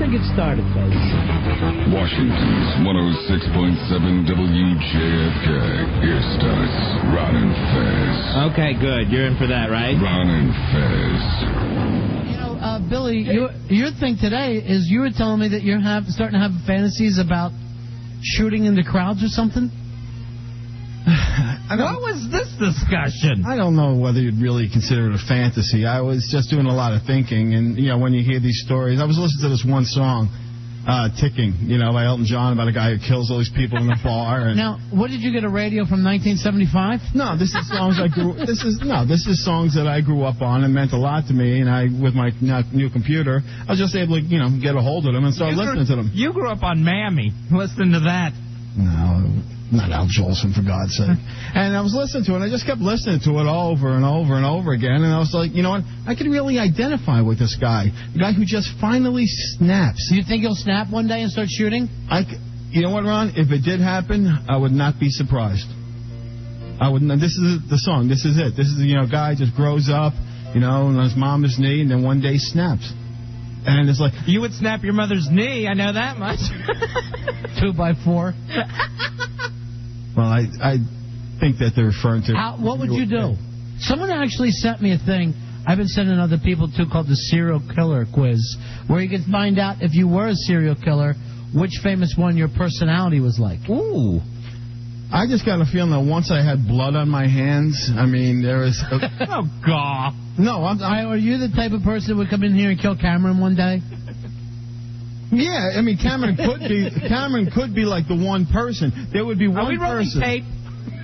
to get started, folks. Washington's 106.7 WJFK. Here starts Ron and Fez. Okay, good. You're in for that, right? Ron and Fez. Billy, your thing today is you were telling me that you're starting to have fantasies about shooting into crowds or something? What was this discussion? I don't know whether you'd really consider it a fantasy. I was just doing a lot of thinking, and, when you hear these stories, I was listening to this one song, Ticking, by Elton John, about a guy who kills all these people in the bar. And now, what did you get, a radio from 1975? No, this is songs this is songs that I grew up on and meant a lot to me, and with my new computer, I was just able to, get a hold of them and start listening to them. You grew up on Mammy. Listen to that. No, not Al Jolson, for God's sake. And I was listening to it, and I just kept listening to it over and over and over again, and I was like, you know what, I could really identify with this guy, the guy who just finally snaps. Do you think he'll snap one day and start shooting? You know what, Ron, if it did happen, I would not be surprised. I would. This is the song, this is it. This is, a guy just grows up, on his mama's knee, and then one day snaps. And it's like... You would snap your mother's knee, I know that much. 2x4. Well, I think that they're referring to... What would you do? Someone actually sent me a thing I've been sending other people to called the Serial Killer Quiz, where you can find out if you were a serial killer, which famous one your personality was like. Ooh. I just got a feeling that once I had blood on my hands, there was... Oh, God. No, are you the type of person that would come in here and kill Cameron one day? Yeah, Cameron could be like the one person. There would be one person. Are we rolling tape?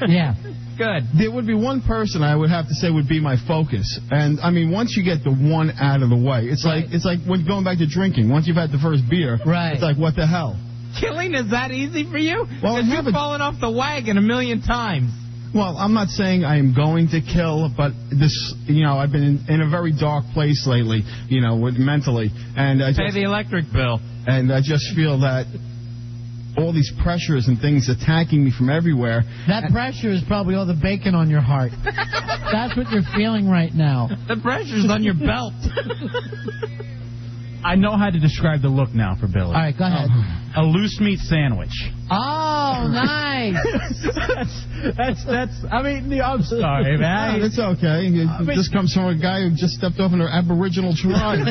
Yeah. Good. There would be one person I would have to say would be my focus. And, once you get the one out of the way, it's like when going back to drinking. Once you've had the first beer, it's like, what the hell? Killing is that easy for you? Well, because you've fallen off the wagon 1,000,000 times. Well, I'm not saying I am going to kill, but this, I've been in a very dark place lately, mentally. And I pay the electric bill. And I just feel that all these pressures and things attacking me from everywhere. That pressure is probably all the bacon on your heart. That's what you're feeling right now. The pressure's on your belt. I know how to describe the look now for Billy. All right, go ahead. A loose meat sandwich. Oh, nice. I'm sorry, man. It's okay. This comes from a guy who just stepped off an Aboriginal tribe.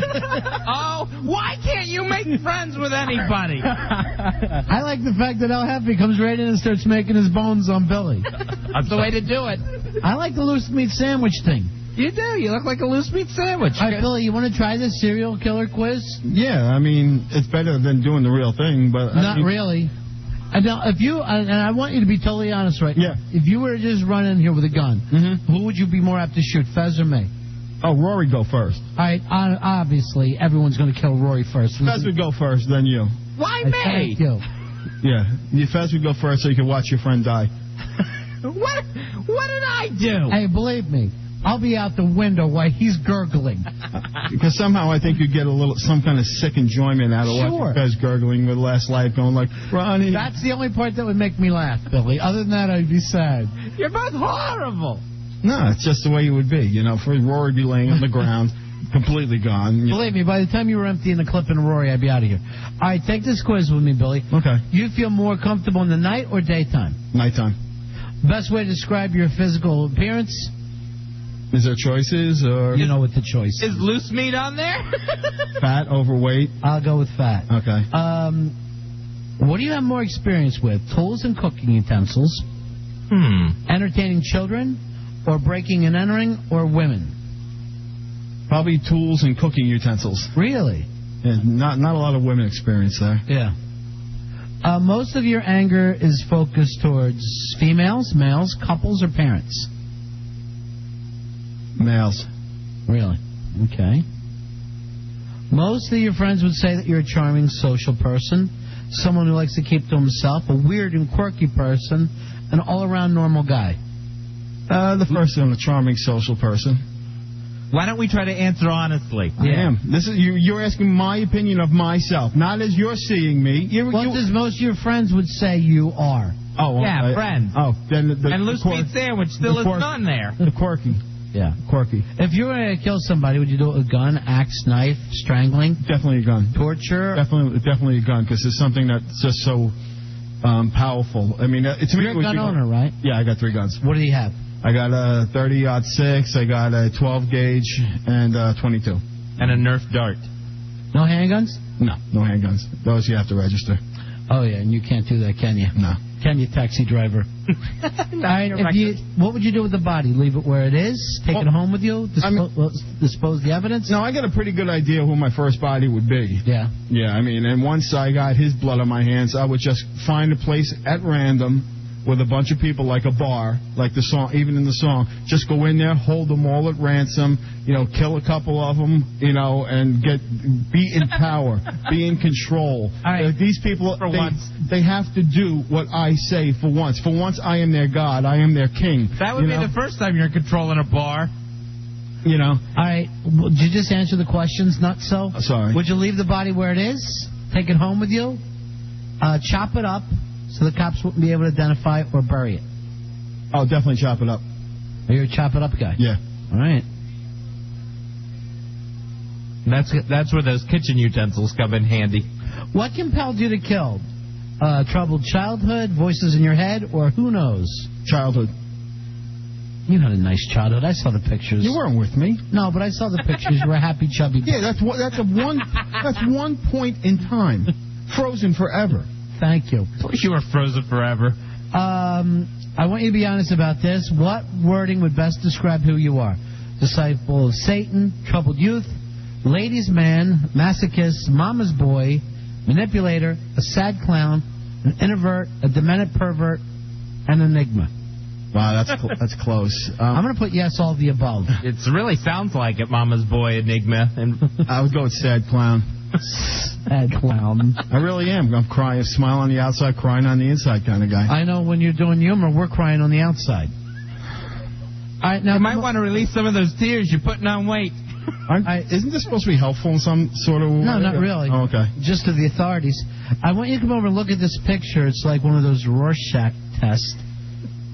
Oh, why can't you make friends with anybody? I like the fact that El Jefe comes right in and starts making his bones on Billy. That's the way to do it. I like the loose meat sandwich thing. You do. You look like a loose meat sandwich. All right, Billy, you want to try this serial killer quiz? Yeah, it's better than doing the real thing, but... Not really. And now, and I want you to be totally honest right now. If you were to just run in here with a gun, who would you be more apt to shoot, Fez or me? Oh, Rory, go first. All right, obviously, everyone's going to kill Rory first. Fez would go first, then you. Why me? Thank you. Yeah, Fez would go first so you can watch your friend die. What did I do? Hey, believe me, I'll be out the window while he's gurgling. Because somehow I think you'd get some kind of sick enjoyment out of watching Fez gurgling with Last Life going like, Ronnie. That's the only part that would make me laugh, Billy. Other than that, I'd be sad. You're both horrible. No, it's just the way you would be. For Rory to be laying on the ground, completely gone. Believe me, by the time you were emptying the clip in Rory, I'd be out of here. All right, take this quiz with me, Billy. Okay. You feel more comfortable in the night or daytime? Nighttime. Best way to describe your physical appearance? Is there choices or? You know what the choice is. Is loose meat on there? Fat, overweight? I'll go with fat. Okay. What do you have more experience with? Tools and cooking utensils? Entertaining children? Or breaking and entering? Or women? Probably tools and cooking utensils. Really? Yeah, not a lot of women experience there. Yeah. Most of your anger is focused towards females, males, couples, or parents? Males. Really? Okay. Most of your friends would say that you're a charming social person, someone who likes to keep to himself, a weird and quirky person, an all-around normal guy. The first one, a charming social person. Why don't we try to answer honestly? I am. This is you're asking my opinion of myself, not as you're seeing me. What does most of your friends would say you are? Oh, yeah, friends. Oh, then and loose meat sandwich still is none there. The quirky. Yeah. Quirky. If you were to kill somebody, would you do it with a gun, axe, knife, strangling? Definitely a gun. Torture? Definitely a gun, because it's something that's just so powerful. I mean, to me, You're a gun owner, right? Yeah, I got 3 guns. What do you have? I got a 30-06, I got a 12 gauge, and 22. And a Nerf dart. No handguns? No handguns. Those you have to register. Oh, yeah, and you can't do that, can you? No. Can you, taxi driver? All right, what would you do with the body? Leave it where it is? Take it home with you? Dispose the evidence? No, I got a pretty good idea who my first body would be. Yeah. Yeah, I mean, and once I got his blood on my hands, I would just find a place at random with a bunch of people, like a bar, like the song, even in the song, just go in there, hold them all at ransom, kill a couple of them, and be in power, be in control. Right. These people, they have to do what I say for once. For once, I am their God. I am their king. That would be the first time you're controlling a bar. All right. Did you just answer the questions, Nutso? Sorry. Would you leave the body where it is? Take it home with you? Chop it up so the cops wouldn't be able to identify it or bury it? Oh, definitely chop it up. Are you a chop it up guy? Yeah. All right. That's where those kitchen utensils come in handy. What compelled you to kill? Troubled childhood, voices in your head, or who knows? Childhood. You had a nice childhood. I saw the pictures. You weren't with me. No, but I saw the pictures. You were a happy, chubby boy. Yeah, that's one point in time. Frozen forever. Thank you. I wish you were frozen forever. I want you to be honest about this. What wording would best describe who you are? Disciple of Satan, troubled youth, ladies' man, masochist, mama's boy, manipulator, a sad clown, an introvert, a demented pervert, and an enigma. Wow, that's close. I'm going to put yes, all of the above. It really sounds like it, Mama's boy, enigma. And I would go with sad clown. Sad clown. I really am. I'm crying, smile on the outside, crying on the inside kind of guy. I know when you're doing humor, we're crying on the outside. All right, now you might want to release some of those tears. You're putting on weight. Isn't this supposed to be helpful in some sort of way? No, not really. Oh, okay. Just to the authorities. I want you to come over and look at this picture. It's like one of those Rorschach tests.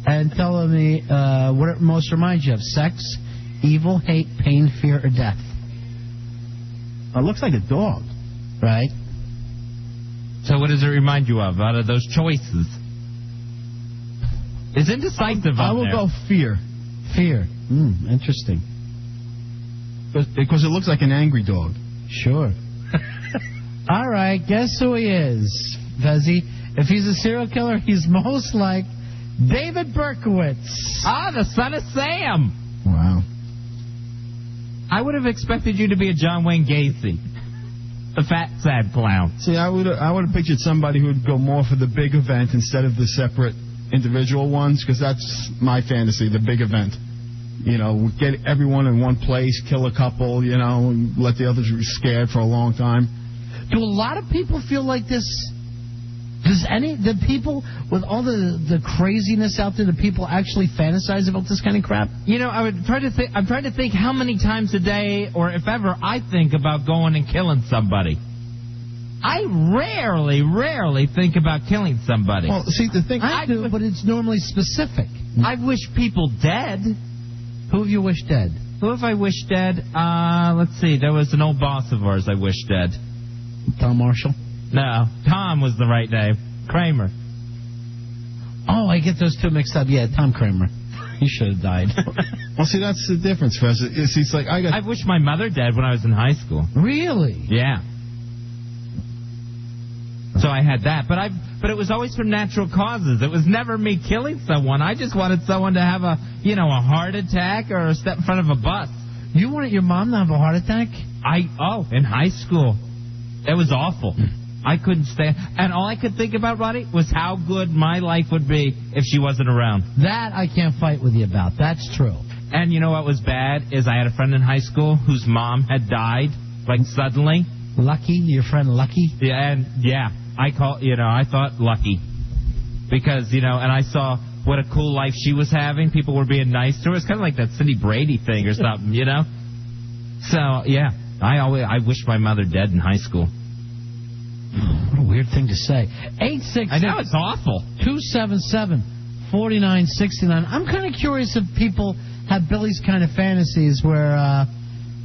And tell me what it most reminds you of. Sex, evil, hate, pain, fear, or death. It looks like a dog. Right. So what does it remind you of out of those choices? It's indecisive. I will go fear. Fear. Interesting. Because it looks like an angry dog. Sure. All right, guess who he is, Fezzi? If he's a serial killer, he's most like David Berkowitz. Ah, the son of Sam. Wow. I would have expected you to be a John Wayne Gacy. The fat, sad clown. See, I would have pictured somebody who would go more for the big event instead of the separate individual ones, because that's my fantasy, the big event. Get everyone in one place, kill a couple, and let the others be scared for a long time. Do a lot of people feel like this? The people with all the craziness out there, the people actually fantasize about this kind of crap? I'm trying to think how many times a day, or if ever, I think about going and killing somebody. I rarely think about killing somebody. Well, see, the thing I do, but it's normally specific. I wish people dead. Who have you wished dead? Who have I wished dead? Let's see. There was an old boss of ours I wished dead. Tom Marshall? No, Tom was the right name. Kramer. Oh, I get those two mixed up. Yeah, Tom Kramer. He should have died. Well, see, that's the difference, Fez. It's like I wished my mother dead when I was in high school. Really? Yeah. So I had that, but it was always from natural causes. It was never me killing someone. I just wanted someone to have a heart attack or step in front of a bus. You wanted your mom to have a heart attack? In high school. It was awful. I couldn't stand, and all I could think about, Roddy, was how good my life would be if she wasn't around. That I can't fight with you about. That's true. And you know what was bad is I had a friend in high school whose mom had died, like suddenly. Lucky? Your friend Lucky? Yeah, and I thought lucky. Because, and I saw what a cool life she was having. People were being nice to her. It's kind of like that Cindy Brady thing or something, So, yeah, I wish my mother dead in high school. What a weird thing to say. 866. I know, it's awful. 277-4969. I'm kind of curious if people have Billy's kind of fantasies where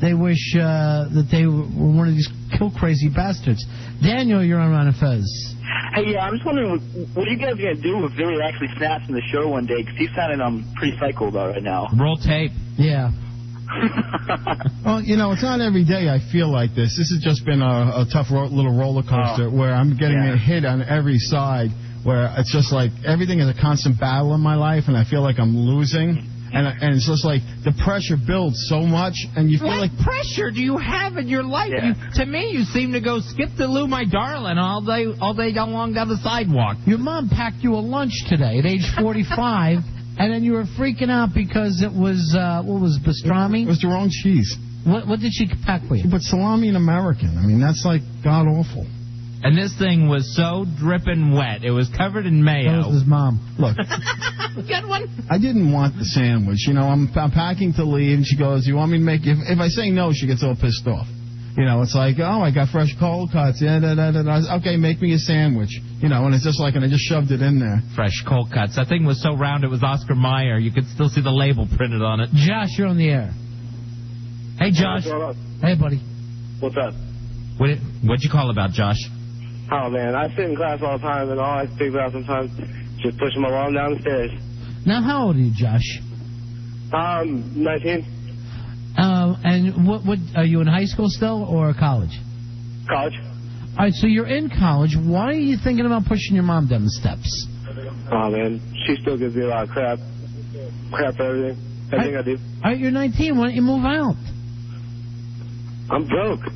they wish that they were one of these kill-crazy bastards. Daniel, you're on Ron and Fez. Hey, yeah, I'm just wondering what are you guys going to do if Billy actually snaps in the show one day? Because he's sounding pretty psycho about right now. Roll tape. Yeah. Well, it's not every day I feel like this. This has just been a tough little roller coaster where I'm getting a hit on every side, where it's just like everything is a constant battle in my life, and I feel like I'm losing. And it's just like the pressure builds so much, and you feel what like... pressure do you have in your life? Yeah. To me, you seem to go skip the loo, my darling, all day long down the sidewalk. Your mom packed you a lunch today at age 45, and then you were freaking out because it was, what was it, pastrami? It was the wrong cheese. What did she pack for you? But salami and American. I mean, that's like god-awful. And this thing was so dripping wet. It was covered in mayo. That was his mom. Look. Good one. I didn't want the sandwich. I'm packing to leave, and she goes, you want me to make... If I say no, she gets all pissed off. It's like, oh, I got fresh cold cuts. Yeah, okay, make me a sandwich. And it's just like, and I just shoved it in there. Fresh cold cuts. That thing was so round it was Oscar Mayer. You could still see the label printed on it. Josh, you're on the air. Hey, Josh. Hey, buddy. What's up? What'd you call about, Josh? Oh, man, I sit in class all the time, and all I figure out sometimes just pushing my mom down the stairs. Now, how old are you, Josh? 19. And what are you in high school still or college? College. All right, so you're in college. Why are you thinking about pushing your mom down the steps? Oh, man, she still gives me a lot of crap. Crap for everything. Everything I do. All right, you're 19. Why don't you move out? I'm broke.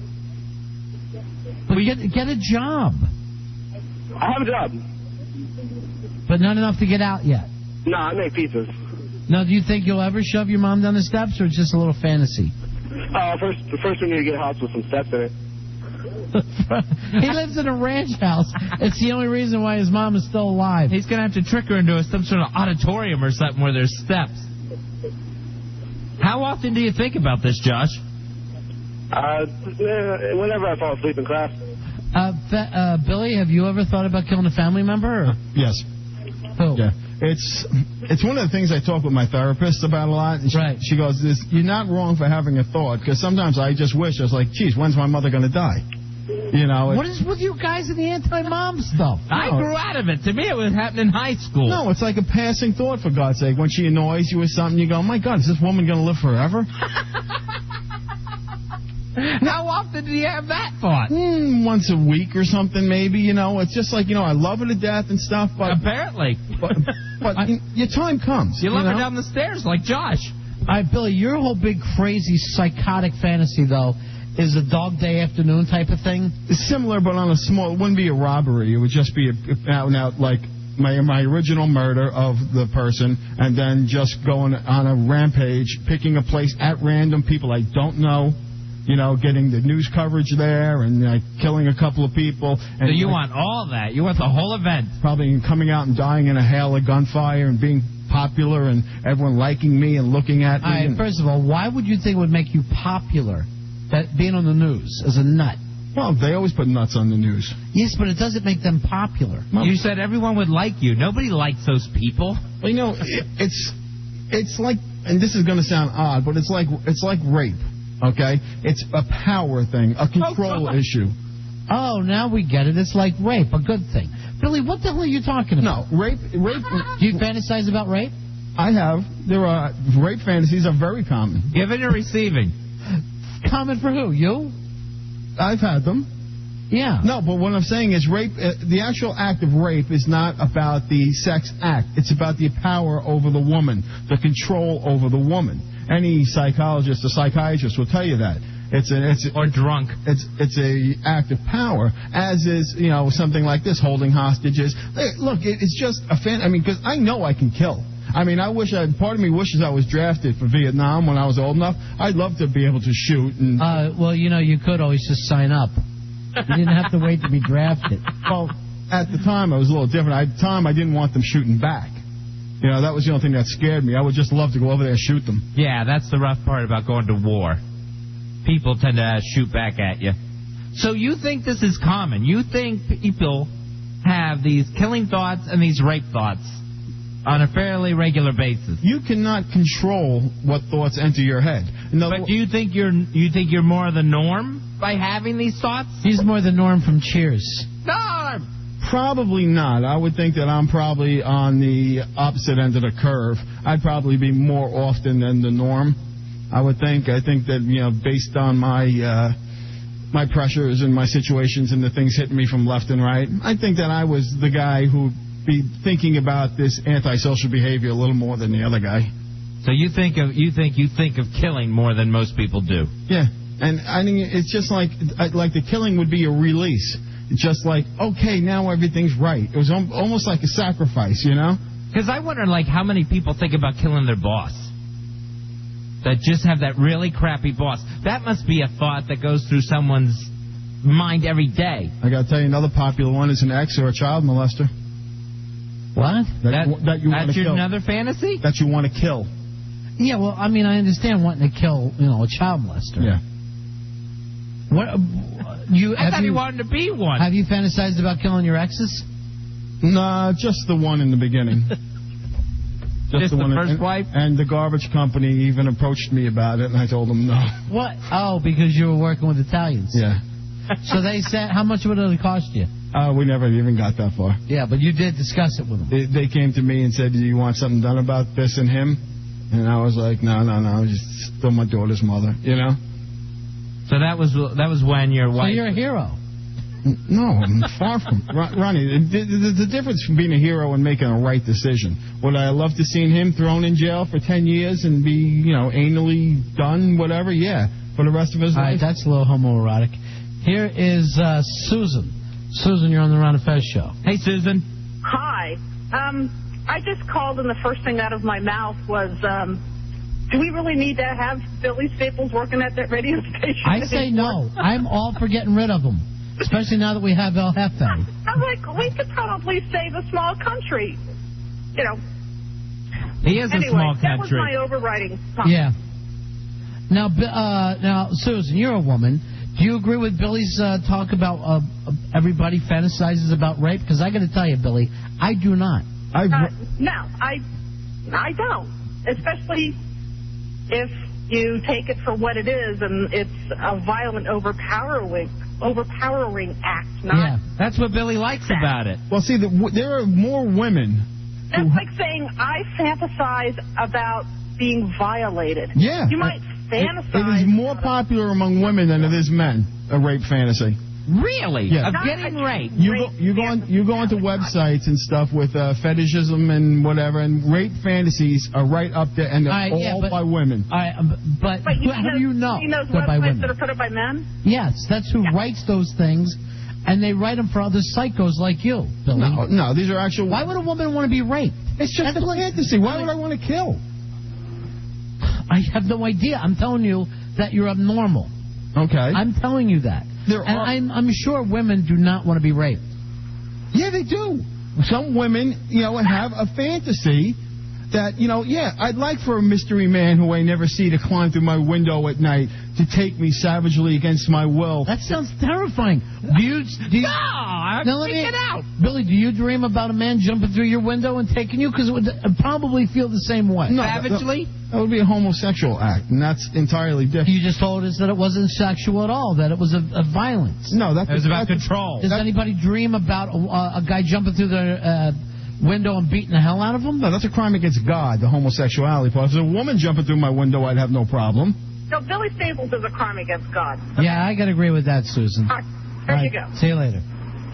But get a job. I have a job. But not enough to get out yet. No, I make pizzas. Now, do you think you'll ever shove your mom down the steps, or it's just a little fantasy? First we need to get a house with some steps in it. He lives in a ranch house. It's the only reason why his mom is still alive. He's going to have to trick her into some sort of auditorium or something where there's steps. How often do you think about this, Josh? Whenever I fall asleep in class. Billy, have you ever thought about killing a family member? Or? Yes. Who? Yeah. It's one of the things I talk with my therapist about a lot. And she goes, you're not wrong for having a thought, because sometimes I just wish, I was like, geez, when's my mother going to die? What is with you guys and the anti-mom stuff? I grew out of it. To me, it was happening in high school. No, it's like a passing thought, for God's sake. When she annoys you or something, you go, oh my God, is this woman going to live forever? How often do you have that thought? Once a week or something, maybe. It's just like, I love her to death and stuff, but... Apparently. But your time comes. You love her down the stairs like Josh. All right, Billy, your whole big, crazy, psychotic fantasy, though, is a dog day afternoon type of thing? It's similar, but on a small... It wouldn't be a robbery. It would just be out and out, like... My original murder of the person, and then just going on a rampage, picking a place at random, people I don't know, getting the news coverage there, and killing a couple of people. And so you want all that? You want the whole event? Probably coming out and dying in a hail of gunfire and being popular and everyone liking me and looking at me. All right, first of all, why would you think it would make you popular, that being on the news as a nut? Well, they always put nuts on the news. Yes, but it doesn't make them popular. Well, you said everyone would like you. Nobody likes those people. Well, it's like, and this is going to sound odd, but it's like rape. Okay, it's a power thing, a control issue. Oh, now we get it. It's like rape, a good thing. Billy, what the hell are you talking about? No, rape. Do you fantasize about rape? I have. Rape fantasies are very common. Giving or receiving? Common for who? You? I've had them. Yeah. No, but what I'm saying is rape, the actual act of rape is not about the sex act. It's about the power over the woman, the control over the woman. Any psychologist or psychiatrist will tell you that. Or drunk. It's a act of power, as is, something like this, holding hostages. Look, it's just a fan. I mean, because I know I can kill. I mean, part of me wishes I was drafted for Vietnam when I was old enough. I'd love to be able to shoot. And well, you could always just sign up. You didn't have to wait to be drafted. Well, at the time, I was a little different. At the time, I didn't want them shooting back. That was the only thing that scared me. I would just love to go over there and shoot them. Yeah, that's the rough part about going to war. People tend to shoot back at you. So you think this is common? You think people have these killing thoughts and these rape thoughts? on a fairly regular basis. You cannot control what thoughts enter your head. But do you think you're more the norm by having these thoughts? He's more the Norm from Cheers. Norm! Probably not. I would think that I'm probably on the opposite end of the curve. I'd probably be more often than the norm. I would think. I think that, based on my my pressures and my situations and the things hitting me from left and right, I think that I was the guy who'd be thinking about this antisocial behavior a little more than the other guy. So you think of killing more than most people do? Yeah, and I think it's just like the killing would be a release. It's just like, okay, now everything's right. It was almost like a sacrifice, Because I wonder, how many people think about killing their boss? That just have that really crappy boss. That must be a thought that goes through someone's mind every day. I got to tell you, another popular one is an ex or a child molester. What? That you want to kill. Another fantasy? That you want to kill. Yeah, well, I understand wanting to kill, a child molester. Yeah. What? I thought he wanted to be one. Have you fantasized about killing your exes? Nah, just the one in the beginning. Just the first wife? And the garbage company even approached me about it, and I told them no. What? Oh, because you were working with Italians. Yeah. So they said, how much would it cost you? We never even got that far. Yeah, but you did discuss it with them. They came to me and said, do you want something done about this and him? And I was like, no, just still my daughter's mother, So that was when your wife... So you're a hero. No, I'm far from... Ronnie, the difference from being a hero and making a right decision. Would I love to see him thrown in jail for 10 years and be, anally done, whatever? Yeah. For the rest of his life? All right, that's a little homoerotic. Here is Susan. Susan, you're on the Ron and Fez show. Hey, Susan. Hi. I just called, and the first thing out of my mouth was, do we really need to have Billy Staples working at that radio station? I say no. I'm all for getting rid of him, especially now that we have El Jefe. I'm like, we could probably save a small country. He is a small country. That was my overriding comment. Yeah. Now, Susan, you're a woman. Do you agree with Billy's talk about everybody fantasizes about rape? Because I got to tell you, Billy, I do not. No, I don't. Especially if you take it for what it is, and it's a violent, overpowering act. Yeah, that's what Billy likes about it. Well, see, there are more women. That's like saying I fantasize about being violated. Yeah. You might fantasize. It is more popular among women than it is men, a rape fantasy. Really? Yeah. Of getting raped? You go onto websites and stuff with fetishism and whatever, and rape fantasies are right up there, and they're all by women. All right, but how do you know those they're by websites women? that are put up by men? Yes, that's who writes those things, and they write them for other psychos like you, Billy. No, these are actual... Why would a woman want to be raped? It's just a fantasy. Why would I want to kill? I have no idea. I'm telling you that you're abnormal. Okay. I'm telling you that. I'm sure women do not want to be raped. Yeah, they do. Some women, have a fantasy that, I'd like for a mystery man who I never see to climb through my window at night to take me savagely against my will. That sounds terrifying. Do you Get out. Billy, do you dream about a man jumping through your window and taking you? Because it would probably feel the same way. No, savagely? That would be a homosexual act, and that's entirely different. You just told us that it wasn't sexual at all, that it was a violence. No, it was about control. Does anybody dream about a guy jumping through the window and beating the hell out of him? No, that's a crime against God, the homosexuality part. If there's a woman jumping through my window, I'd have no problem. No, Billy Staples is a crime against God. Yeah, I got to agree with that, Susan. All right, there you go. See you later.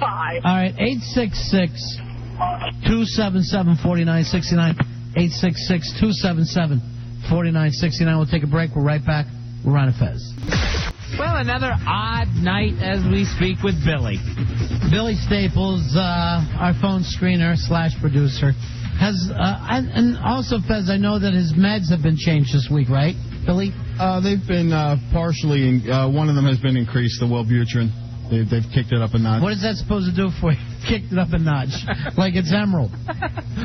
Bye. All right, 866-277-4969. 866-277-4969. We'll take a break. We're right back. We're Ron and Fez. Well, another odd night as we speak with Billy. Billy Staples, our phone screener / producer, has, and also Fez, I know that his meds have been changed this week, right, Billy? They've been partially, one of them has been increased, the Wellbutrin. They've kicked it up a notch. What is that supposed to do for you? Kicked it up a notch. Like it's Emerald.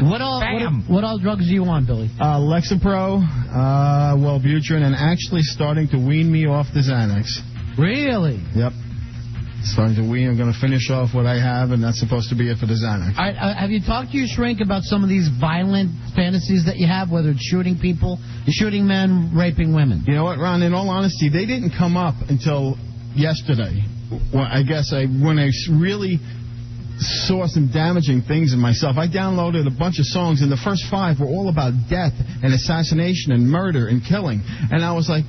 What all drugs do you want, Billy? Lexapro, Wellbutrin, and actually starting to wean me off the Xanax. Really? Yep. Starting to wean. I'm going to finish off what I have, and that's supposed to be it for the Xanax. All right, have you talked to your shrink about some of these violent fantasies that you have, whether it's shooting people, shooting men, raping women? You know what, Ron? In all honesty, they didn't come up until yesterday. Well, I guess when I really saw some damaging things in myself. I downloaded a bunch of songs, and the first 5 were all about death and assassination and murder and killing. And I was like,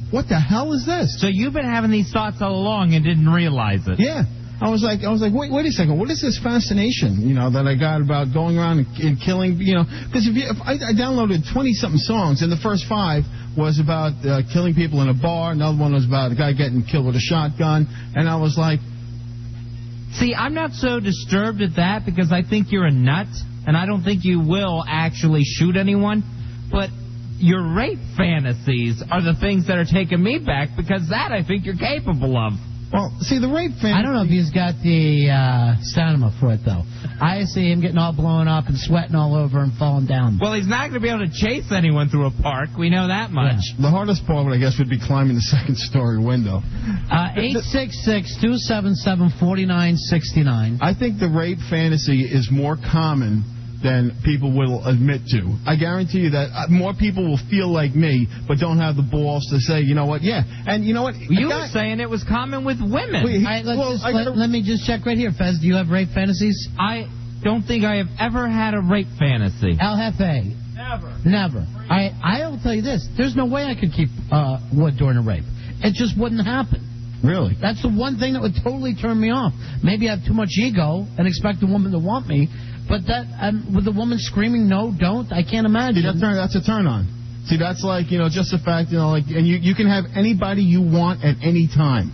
what the hell is this? So you've been having these thoughts all along and didn't realize it. Yeah. I was like, wait a second. What is this fascination, that I got about going around and killing, because if I downloaded 20-something songs, and the first 5 was about killing people in a bar. Another one was about a guy getting killed with a shotgun. And I was like... See, I'm not so disturbed at that because I think you're a nut, and I don't think you will actually shoot anyone. But your rape fantasies are the things that are taking me back because that I think you're capable of. Well, see, the rape fantasy... I don't know if he's got the stamina for it, though. I see him getting all blown up and sweating all over and falling down. Well, he's not going to be able to chase anyone through a park. We know that much. Yeah. The hardest part, I guess, would be climbing the second-story window. 866-277-4969. I think the rape fantasy is more common than people will admit to. I guarantee you that more people will feel like me, but don't have the balls to say, you know what, yeah. And you know what? You were saying it was common with women. Wait, let me just check right here, Fez. Do you have rape fantasies? I don't think I have ever had a rape fantasy. El Jefe. Never. I'll tell you this. There's no way I could keep Wood during a rape. It just wouldn't happen. Really? That's the one thing that would totally turn me off. Maybe I have too much ego and expect a woman to want me. But that, with the woman screaming, no, don't, I can't imagine. See, that's a turn on. See, that's like, just the fact, and you can have anybody you want at any time.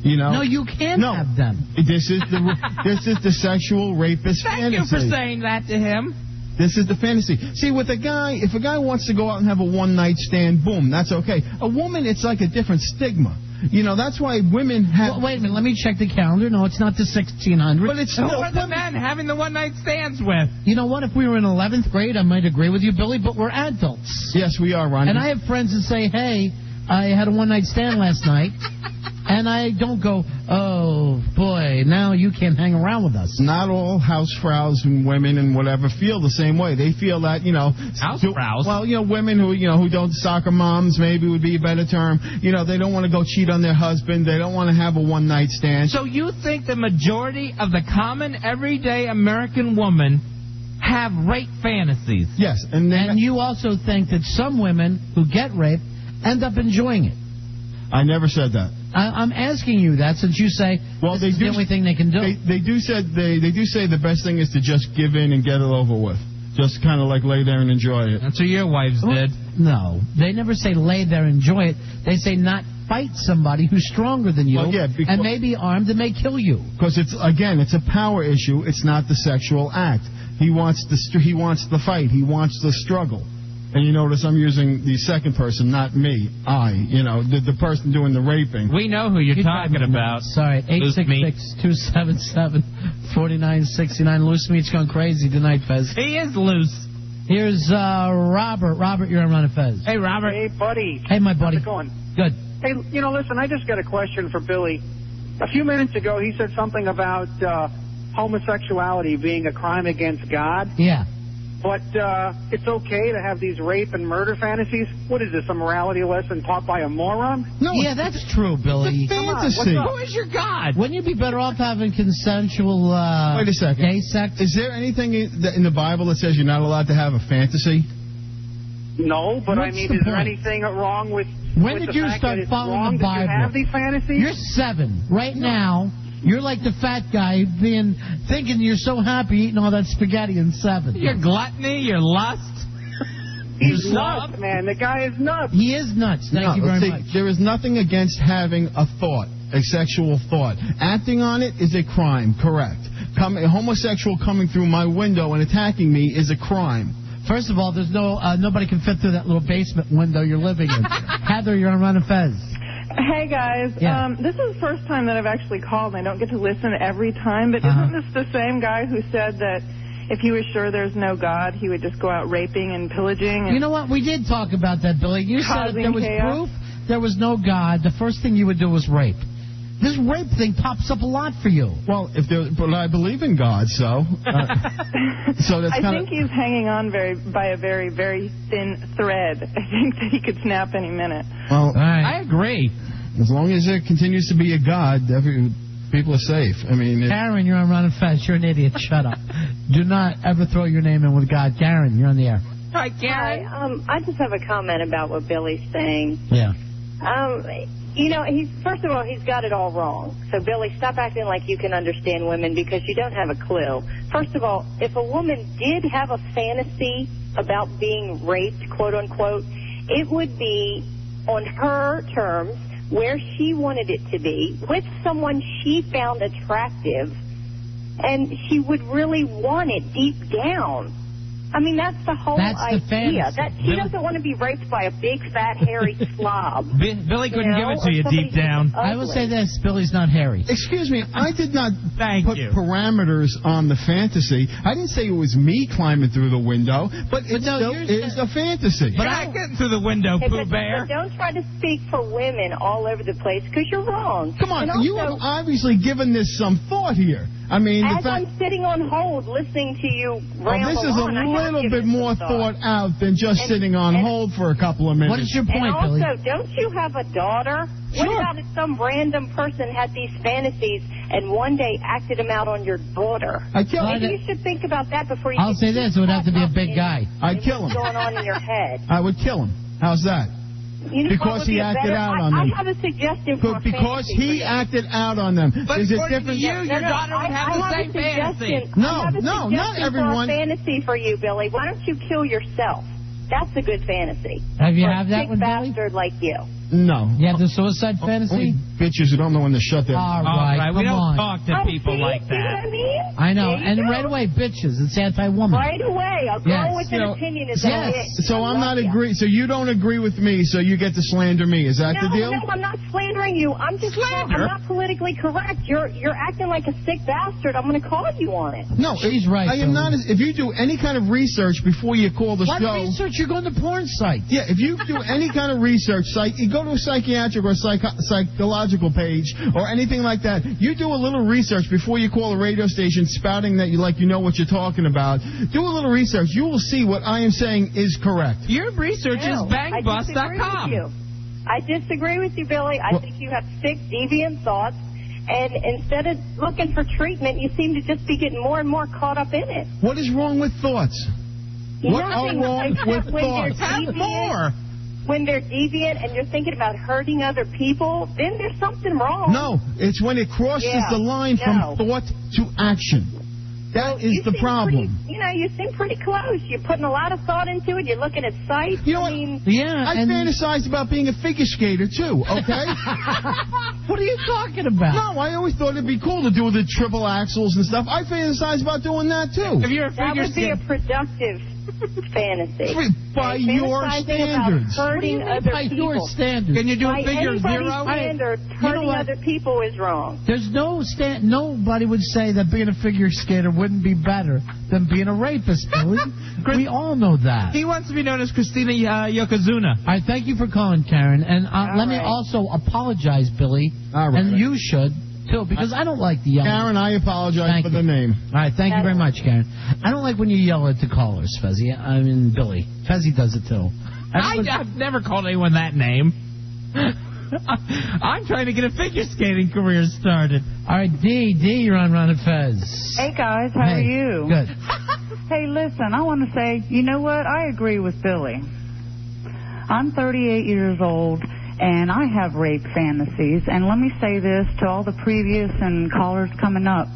No, you can't have them. This is the sexual rapist fantasy. Thank you for saying that to him. This is the fantasy. See, with a guy, if a guy wants to go out and have a one-night stand, boom, that's okay. A woman, it's like a different stigma. That's why women have... Well, wait a minute, let me check the calendar. No, it's not the 1600s. But it's still... Who are the men having the one-night stands with? You know what? If we were in 11th grade, I might agree with you, Billy, but we're adults. Yes, we are, Ron. And I have friends that say, hey, I had a one-night stand last night, and I don't go, oh, boy, now you can't hang around with us. Not all housefraus and women and whatever feel the same way. They feel that, Housefraus? Well, women who don't, soccer moms maybe would be a better term. They don't want to go cheat on their husband. They don't want to have a one-night stand. So you think the majority of the common, everyday American woman have rape fantasies? Yes. And you also think that some women who get raped end up enjoying it. I never said that. I'm asking you that since you say this is the only thing they can do. They do say the best thing is to just give in and get it over with. Just kind of like lay there and enjoy it. That's what your wives did. No, they never say lay there and enjoy it. They say not fight somebody who's stronger than you and may be armed and may kill you. Because it's a power issue. It's not the sexual act. He wants the fight. He wants the struggle. And you notice I'm using the second person, not me. The person doing the raping. We know who you're talking about. Sorry, 866-277-4969. Loose Meat's gone crazy tonight, Fez. He is loose. Here's Robert. Robert, you're on Run of Fez. Hey, Robert. Hey, buddy. Hey, my buddy. How's it going? Good. Hey, listen, I just got a question for Billy. A few minutes ago, he said something about homosexuality being a crime against God. Yeah. But it's okay to have these rape and murder fantasies? What is this, a morality lesson taught by a moron? No. Yeah, that's true, Billy. Fantasy. Who is your God? Wouldn't you be better off having consensual Wait a second. gay sex? Is there anything in the Bible that says you're not allowed to have a fantasy? No, but What's is the there point? anything wrong with When with did the you fact start that it's following wrong the Bible? That you have these fantasies? You're 7. Right now, you're like the fat guy thinking you're so happy eating all that spaghetti in 7. Your gluttony, your lust. He's nuts, man. The guy is nuts. He is nuts. Thank you very much. There is nothing against having a thought, a sexual thought. Acting on it is a crime, correct. A homosexual coming through my window and attacking me is a crime. First of all, there's nobody can fit through that little basement window you're living in. Heather, you're on Run of Fez. Hey, guys. Yeah. This is the first time that I've actually called, and I don't get to listen every time, but isn't this the same guy who said that if he was sure there's no God, he would just go out raping and pillaging? And you know what? We did talk about that, Billy. You said if there was chaos. proof there was no God, the first thing you would do was rape. This rape thing pops up a lot for you. Well, but I believe in God, so that's I kind think he's hanging on by a very, very thin thread. I think that he could snap any minute. Well, I agree. As long as there continues to be a God, people are safe. I mean, Karen, you're on Ron and Fez. You're an idiot. Shut up. Do not ever throw your name in with God. Karen, you're on the air. Hi, Karen. I just have a comment about what Billy's saying. Yeah. First of all, he's got it all wrong. So, Billy, stop acting like you can understand women because you don't have a clue. First of all, if a woman did have a fantasy about being raped, quote unquote, it would be on her terms, where she wanted it to be, with someone she found attractive, and she would really want it deep down. I mean, that's the whole idea. She doesn't want to be raped by a big, fat, hairy slob. Billy couldn't give it to you deep down. I will say this, Billy's not hairy. Excuse me, I did not put parameters on the fantasy. I didn't say it was me climbing through the window, but it still is a fantasy. But I get through the window, Pooh Bear. But don't try to speak for women all over the place, because you're wrong. Come on, you have obviously given this some thought here. I mean, as I'm sitting on hold listening to you ramble this is on, a little bit more thought out than just sitting on hold for a couple of minutes. What is your point, Billy? Billy? Also, don't you have a daughter? Sure. What about if some random person had these fantasies and one day acted them out on your daughter? Maybe you should think about that before you... I'll say this, it would have to be a big guy. I'd kill him. What's going on in your head? I would kill him. How's that? Because he acted out on them. I have a suggestion for because he acted out on them. But is it according different? to you, your daughter would have the same fantasy. No, not everyone. I have a fantasy for you, Billy. Why don't you kill yourself? That's a good fantasy. Have you for had that a one, sick Billy? bastard like you. No. You have the suicide fantasy? Only bitches who don't know when to shut their All mouth. right, we come don't on. talk to people like that. I know, and right away, bitches. It's anti-woman. Right away. A girl with an opinion is a bitch. So I'm not agree. So you don't agree with me, so you get to slander me. Is that the deal? No, I'm not slandering you. I'm just I'm not politically correct. You're acting like a sick bastard. I'm going to call you on it. No, she's right. I am not. If you do any kind of research before you call the show. What research? You're going to porn sites. Yeah, if you do any kind of research, you go to a psychiatric or psychological page or anything like that. You do a little research before you call a radio station spouting that you know what you're talking about. Do a little research. You will see what I am saying is correct. Your research is bangbust.com. I disagree with you, Billy. I think you have sick, deviant thoughts. And instead of looking for treatment, you seem to just be getting more and more caught up in it. What is wrong with thoughts? What are wrong with thoughts? Have more. When they're deviant and you're thinking about hurting other people, then there's something wrong. No, it's when it crosses the line from thought to action. That is the problem. You seem pretty close. You're putting a lot of thought into it. You're looking at sites. You know what? I fantasized about being a figure skater, too, okay? What are you talking about? No, I always thought it'd be cool to do the triple axles and stuff. I fantasized about doing that, too. If you're a that would be a productive fantasy. By your standards. Hurting other by people. your standards. Can you do a figure zero? Standard, hurting other people is wrong. There's nobody would say that being a figure skater wouldn't be better than being a rapist, Billy. We all know that. He wants to be known as Christina Yokozuna. All right, thank you for calling, Karen. And let me also apologize, Billy. All right. And you should, too, because I don't like the yelling. Karen, I apologize for the name. All right, thank you very much, Karen. I don't like when you yell at the callers, Fezzy. I mean, Billy. Fezzy does it, too. I've never called anyone that name. I'm trying to get a figure skating career started. All right, D, you're on Ron and Fez. Hey, guys, how are you? Good. Hey, listen, I want to say, you know what? I agree with Billy. I'm 38 years old, and I have rape fantasies. And let me say this to all the previous and callers coming up.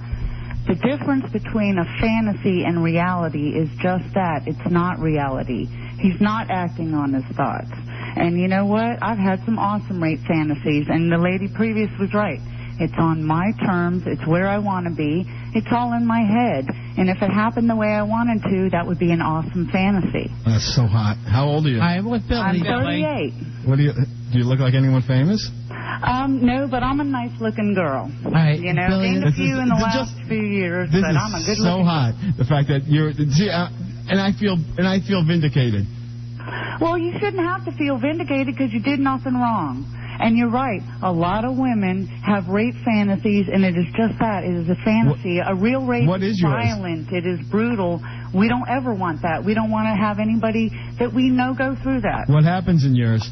The difference between a fantasy and reality is just that. It's not reality. He's not acting on his thoughts. And you know what? I've had some awesome rape fantasies, and the lady previous was right. It's on my terms. It's where I want to be. It's all in my head. And if it happened the way I wanted to, that would be an awesome fantasy. That's so hot. How old are you? I'm with Billy. I'm 38. Do you look like anyone famous? No, but I'm a nice-looking girl. All right, you know, Billy, gained a few in the last few years, but I'm a good-looking. So hot. The fact that you're, and I feel vindicated. Well, you shouldn't have to feel vindicated because you did nothing wrong. And you're right. A lot of women have rape fantasies, and it is just that. It is a fantasy. A real rape is violent. It is brutal. We don't ever want that. We don't want to have anybody that we know go through that. What happens in yours?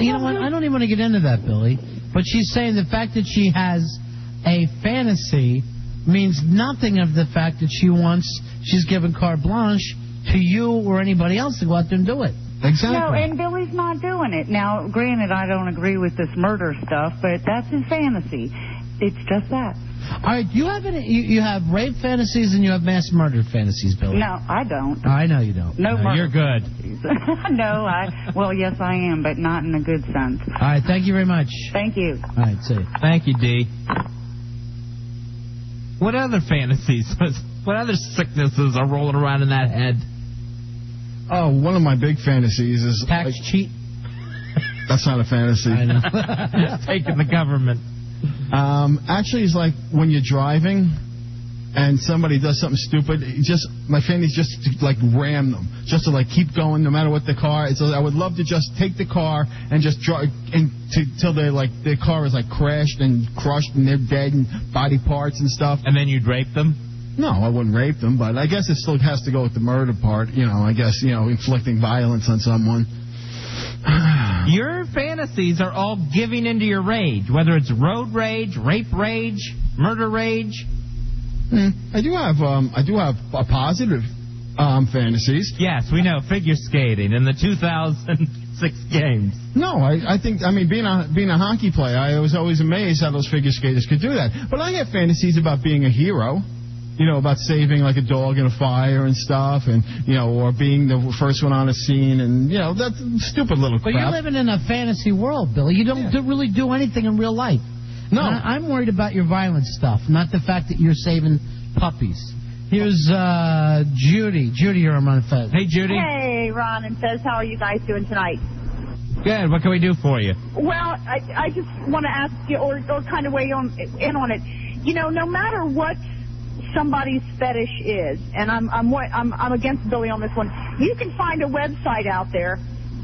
You know what? I don't even want to get into that, Billy. But she's saying the fact that she has a fantasy means nothing of the fact that she's given carte blanche to you or anybody else to go out there and do it. Exactly. No, and Billy's not doing it. Now, granted, I don't agree with this murder stuff, but that's his fantasy. It's just that. All right, you have you have rape fantasies and you have mass murder fantasies, Billy. No, I don't. Oh, I know you don't. No, you're good. No, well, yes, I am, but not in a good sense. All right, thank you very much. Thank you. All right, see you. Thank you, D. What other fantasies? What other sicknesses are rolling around in that head? Oh, one of my big fantasies is... Tax cheat? That's not a fantasy. I know. Taking the government. Actually, it's like when you're driving and somebody does something stupid, my fantasy is just to like ram them, just to like keep going no matter what the car is. So I would love to just take the car and just drive till they're like their car is like crashed and crushed and they're dead and body parts and stuff. And then you'd rape them? No, I wouldn't rape them, but I guess it still has to go with the murder part. I guess inflicting violence on someone. Your fantasies are all giving into your rage, whether it's road rage, rape rage, murder rage. I do have a positive fantasies. Yes, we know, figure skating in the 2006 games. No, I think being a hockey player, I was always amazed how those figure skaters could do that. But I have fantasies about being a hero. About saving like a dog in a fire and stuff, and or being the first one on a scene, and that's stupid little crap. But you're living in a fantasy world, Billy. You don't really do anything in real life. No, I'm worried about your violent stuff, not the fact that you're saving puppies. Here's Judy. Judy, you're on Fez. Hey, Judy. Hey, Ron and Fez. How are you guys doing tonight? Good. What can we do for you? Well, I just want to ask you, or kind of weigh in on it. No matter what somebody's fetish is, and I'm against Billy on this one. You can find a website out there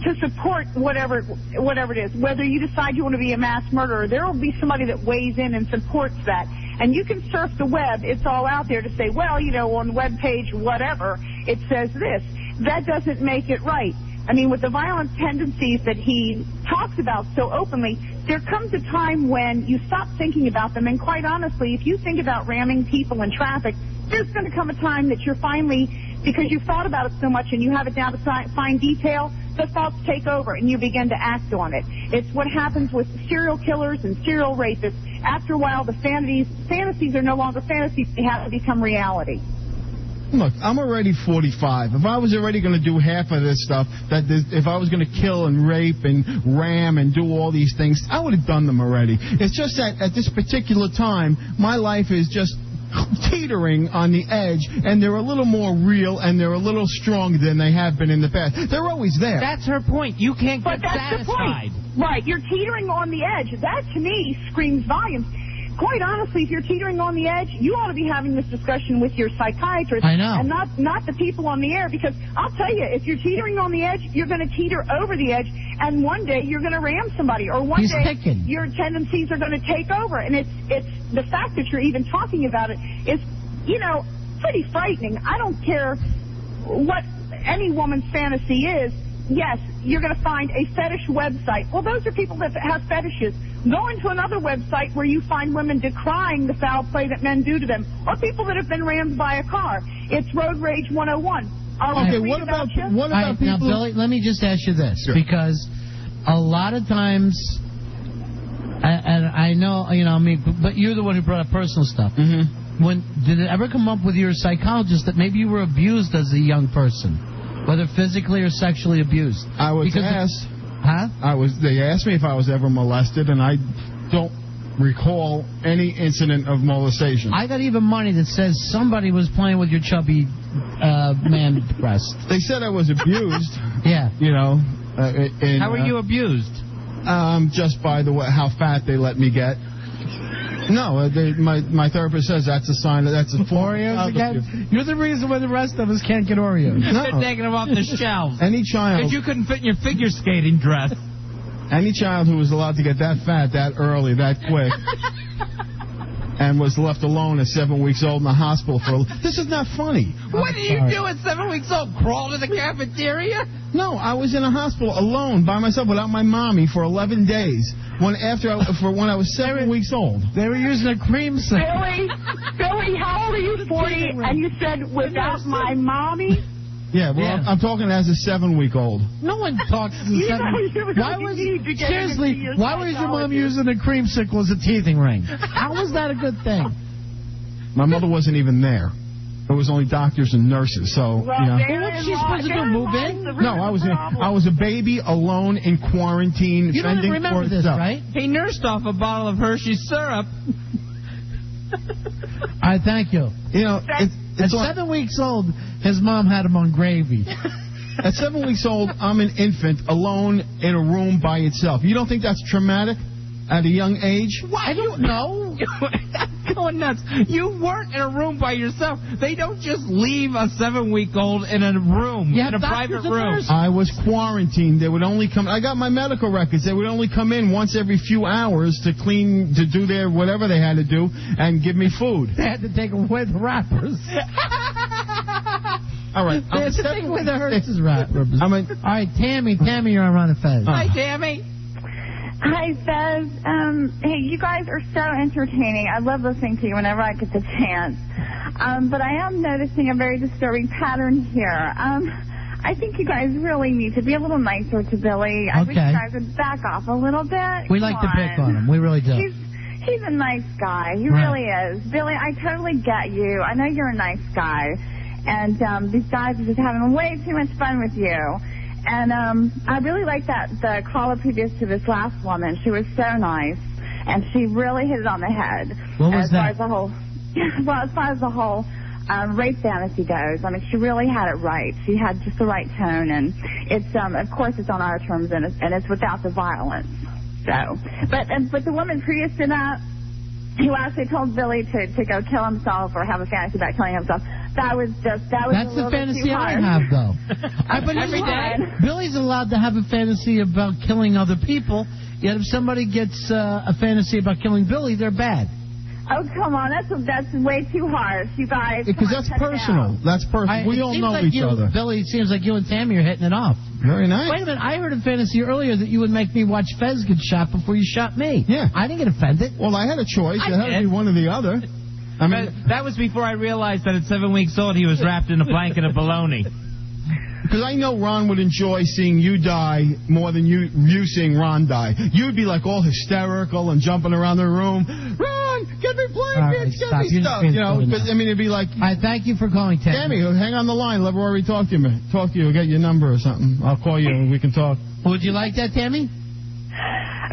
to support whatever it is. Whether you decide you want to be a mass murderer, there will be somebody that weighs in and supports that. And you can surf the web. It's all out there to say, well, on the web page, whatever, it says this. That doesn't make it right. With the violent tendencies that he talks about so openly, there comes a time when you stop thinking about them. And quite honestly, if you think about ramming people in traffic, there's going to come a time that you're finally, because you've thought about it so much and you have it down to fine detail, the thoughts take over and you begin to act on it. It's what happens with serial killers and serial rapists. After a while, the fantasies are no longer fantasies. They have to become reality. Look, I'm already 45. If I was already going to do half of this stuff, if I was going to kill and rape and ram and do all these things, I would have done them already. It's just that at this particular time, my life is just teetering on the edge, and they're a little more real and they're a little stronger than they have been in the past. They're always there. That's her point. You can't get satisfied. satisfied. The point. Right. You're teetering on the edge. That, to me, screams volumes. Quite honestly, if you're teetering on the edge, you ought to be having this discussion with your psychiatrist. I know. And not the people on the air, because I'll tell you, if you're teetering on the edge, you're going to teeter over the edge, and one day you're going to ram somebody, or one day your tendencies are going to take over. And it's the fact that you're even talking about it is, pretty frightening. I don't care what any woman's fantasy is. Yes, you're going to find a fetish website. Well, those are people that have fetishes. Go into another website where you find women decrying the foul play that men do to them, or people that have been rammed by a car. It's Road Rage 101. Okay, what about people? Now, Billy, let me just ask you this, because a lot of times, and I know, but you're the one who brought up personal stuff. Mm-hmm. Did it ever come up with your psychologist that maybe you were abused as a young person? Whether physically or sexually abused. I was asked. Huh? They asked me if I was ever molested, and I don't recall any incident of molestation. I got even money that says somebody was playing with your chubby man breast. They said I was abused. Yeah. How were you abused? Just by the way, how fat they let me get. No, my therapist says that's a sign that's a form. Oreos again? You're the reason why the rest of us can't get Oreos. They're taking them off the shelves. Any child. Because you couldn't fit in your figure skating dress. Any child who was allowed to get that fat that early, that quick, and was left alone at 7 weeks old in the hospital for... This is not funny. What did you do at 7 weeks old? Crawl to the cafeteria? No, I was in a hospital alone by myself without my mommy for 11 days. When I was 7 weeks old. They were using a cream set. Billy, how old are you? 40, and you said without my mommy? Yeah, well, I'm talking as a 7-week-old. No one talks as a 7-week-old. Why was your mom using a creamsicle as a teething ring? How was that a good thing? My mother wasn't even there. There was only doctors and nurses, so, Well, you know. What's she supposed to do, move in? No, I was a baby alone in quarantine. You don't fending remember for this, itself. right? He nursed off a bottle of Hershey's syrup. All right, thank you. You know, At 7 weeks old, his mom had him on gravy. At 7 weeks old, I'm an infant alone in a room by itself. You don't think that's traumatic at a young age? I don't know. That's going nuts. You weren't in a room by yourself. They don't just leave a 7-week-old in a room, in a private room. I was quarantined. They would only come. I got my medical records. They would only come in once every few hours to clean, to do their whatever they had to do, and give me food. They had to take away the wrappers. All right. They had to take away the Hershey's wrappers. All right, Tammy, you're on Ron and Fez. Hi, Tammy. Hi, Fez. Hey, you guys are so entertaining. I love listening to you whenever I get the chance. But I am noticing a very disturbing pattern here. I think you guys really need to be a little nicer to Billy. I wish you guys would back off a little bit. We like to pick on him. We really do. He's a nice guy. He really is. Billy, I totally get you. I know you're a nice guy. And these guys are just having way too much fun with you. And I really like the caller previous to this last woman. She was so nice, and she really hit it on the head. What was that? As far as the whole rape fantasy goes, I mean, she really had it right. She had just the right tone, and it's of course it's on our terms, and it's without the violence. So, but the woman previous to that, who actually told Billy to go kill himself or have a fantasy about killing himself. That's the fantasy I have, though. Every day, Billy's allowed to have a fantasy about killing other people. Yet if somebody gets a fantasy about killing Billy, they're bad. Oh, come on. That's way too harsh, you guys. Because that's personal. That's personal. We all know each other. Billy, it seems like you and Tammy are hitting it off. Very nice. Wait a minute. I heard a fantasy earlier that you would make me watch Fez get shot before you shot me. Yeah. I didn't get offended. Well, I had a choice. It had to be one or the other. I mean, that was before I realized that at 7 weeks old he was wrapped in a blanket of bologna. Because I know Ron would enjoy seeing you die more than you seeing Ron die. You'd be like all hysterical and jumping around the room. Ron, get me blankets, get me stuff. You know, but, I mean, it'd be like. All right, thank you for calling, Tammy. Tammy, hang on the line. Let Rory talk to you. We'll get your number or something. I'll call you and we can talk. Would you like that, Tammy?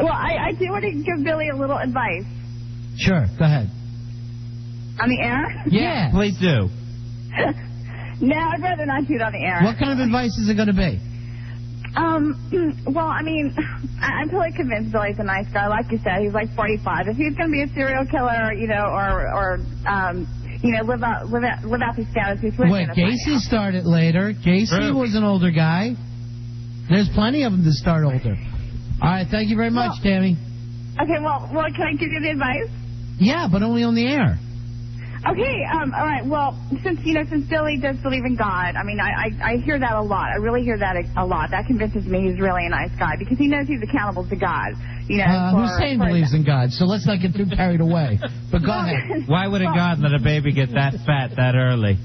Well, I do want to give Billy a little advice. Sure, go ahead. On the air? Yeah, please do. No, I'd rather not do it on the air. What kind of advice is it going to be? Well, I mean, I'm totally convinced Billy's a nice guy. Like you said, he's like 45. If he's going to be a serial killer, you know, or you know, live out these fantasies. Wait, Gacy started later. Gacy was an older guy. There's plenty of them that start older. All right, thank you very much, Tammy. Okay, well, can I give you the advice? Yeah, but only on the air. Okay, all right. Well, since Billy does believe in God, I mean, I hear that a lot. I really hear that a lot. That convinces me he's really a nice guy because he knows he's accountable to God. You know, Hussein believes in God, so let's not get too carried away. But go ahead. Why would a God let a baby get that fat that early?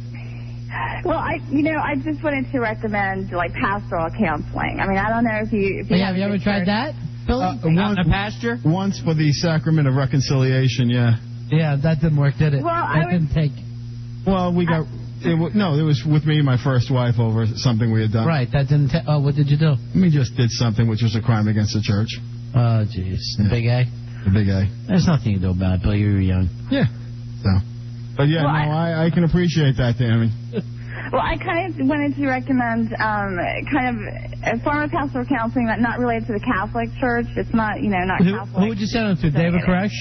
Well, I just wanted to recommend like pastoral counseling. I mean, I don't know if you have you ever tried that, Billy? Out in a pasture? Once for the sacrament of reconciliation, yeah. Yeah, that didn't work, did it? Well, that didn't take. Well, we got. It was with me and my first wife over something we had done. Right, that didn't. What did you do? We just did something which was a crime against the church. Oh, jeez. The big A? The big A. There's nothing you do about it, Bill. You were young. Yeah. So. But yeah, I can appreciate that, Tammy. Well, I kind of wanted to recommend kind of a form of pastoral counseling that not related to the Catholic Church. It's not, not Catholic. Who would you send it to? David Koresh?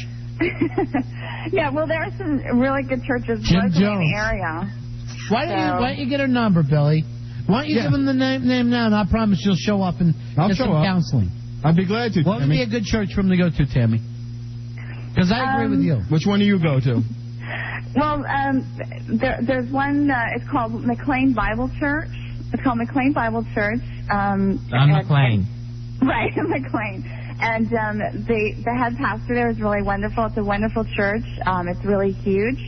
Yeah, well, there are some really good churches Jim locally Jones. in the area. Why don't you get her number, Billy? Why don't you give him the name now, and I promise you'll show up and get some counseling. I'd be glad to, What would be a good church for him to go to, Tammy? Because I agree with you. Which one do you go to? Well, there's one, it's called McLean Bible Church. It's called McLean Bible Church. I'm McLean. Right, McLean. And the head pastor there is really wonderful. It's a wonderful church. It's really huge.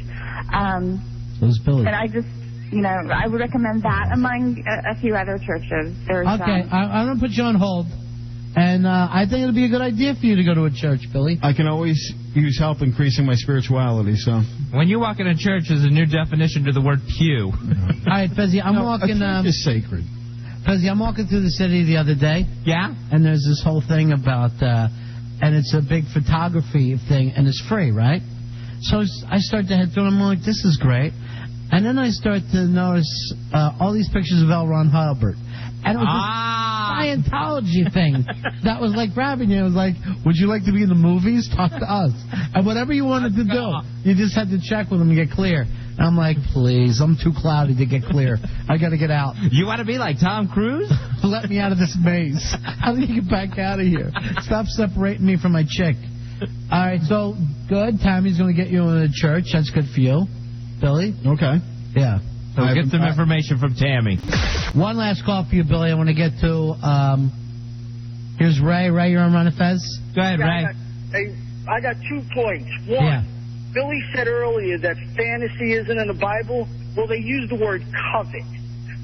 So is Billy. And I just, I would recommend that among a few other churches. There's, Okay, I'm going to put you on hold. And I think it would be a good idea for you to go to a church, Billy. I can always use help increasing my spirituality, so. When you walk in a church, there's a new definition to the word pew. All right, Fezzi, I'm walking... A church is sacred. Fezzi, I'm walking through the city the other day. Yeah? And there's this whole thing about... and it's a big photography thing, and it's free, right? So I start to head through, and I'm like, this is great. And then I start to notice all these pictures of L. Ron Hubbard. And it was this Scientology thing that was like grabbing you. It was like, would you like to be in the movies? Talk to us. And whatever you wanted to do, you just had to check with them and get clear. And I'm like, please, I'm too cloudy to get clear. I got to get out. You want to be like Tom Cruise? Let me out of this maze. How do you get back out of here? Stop separating me from my chick. All right, so good. Tammy's going to get you in a church. That's good for you. Billy? Okay. Yeah. So we'll get some information from Tammy. One last call for you, Billy. I want to get to... here's Ray. Ray, you're on Run It Fez. Go ahead, Ray. I got 2 points. One, Billy said earlier that fantasy isn't in the Bible. Well, they use the word covet.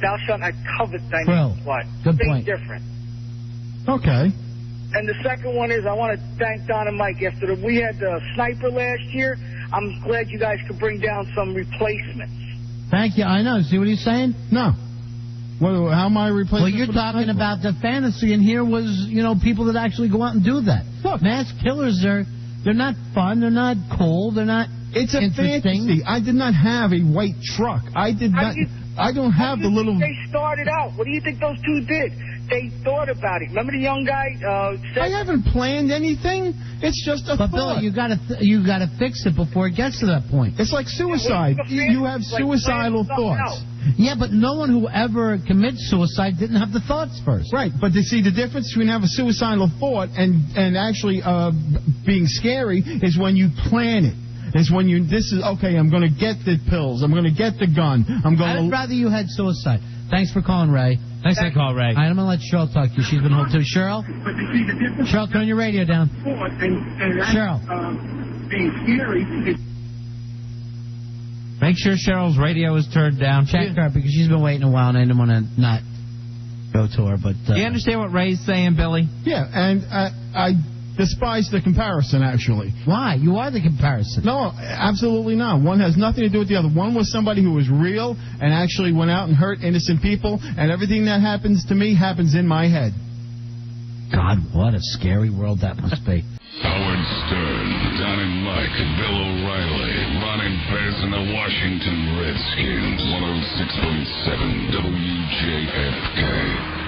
Thou shalt not covet thy neighbor's wife. Good Big point. difference. Okay. And the second one is I want to thank Don and Mike. After we had the sniper last year, I'm glad you guys could bring down some replacements. Thank you. I know. See what he's saying? No. Well, how am I replacing? Well, you're talking about the fantasy, and here was, people that actually go out and do that. Look, mass killers they're not fun. They're not cool. They're not. It's a fantasy. I did not have a white truck. I did not. I don't have the little. They started out. What do you think those 2 did? They thought about it. Remember the young guy said... I haven't planned anything. It's just a thought. Billy, you gotta fix it before it gets to that point. It's like suicide. You have suicidal thoughts. Yeah, but no one who ever commits suicide didn't have the thoughts first. Right, but you see, the difference between having a suicidal thought and actually being scary is when you plan it. Is when I'm going to get the pills. I'm going to get the gun. I'd rather you had suicide. Thanks for calling, Ray. Thanks for the call, Ray. All right, I'm going to let Cheryl talk to you. She's been home too. Cheryl? Cheryl, turn your radio down. Cheryl. Being scary. Make sure Cheryl's radio is turned down. Check her because she's been waiting a while and I didn't want to not go to her. But do you understand what Ray's saying, Billy? Yeah, and I despise the comparison, actually. Why? You are the comparison. No, absolutely not. One has nothing to do with the other. One was somebody who was real and actually went out and hurt innocent people, and everything that happens to me happens in my head. God, what a scary world that must be. Howard Stern, Don and Mike, Bill O'Reilly, Ron and Fez, and the Washington Redskins, 106.7 WJFK.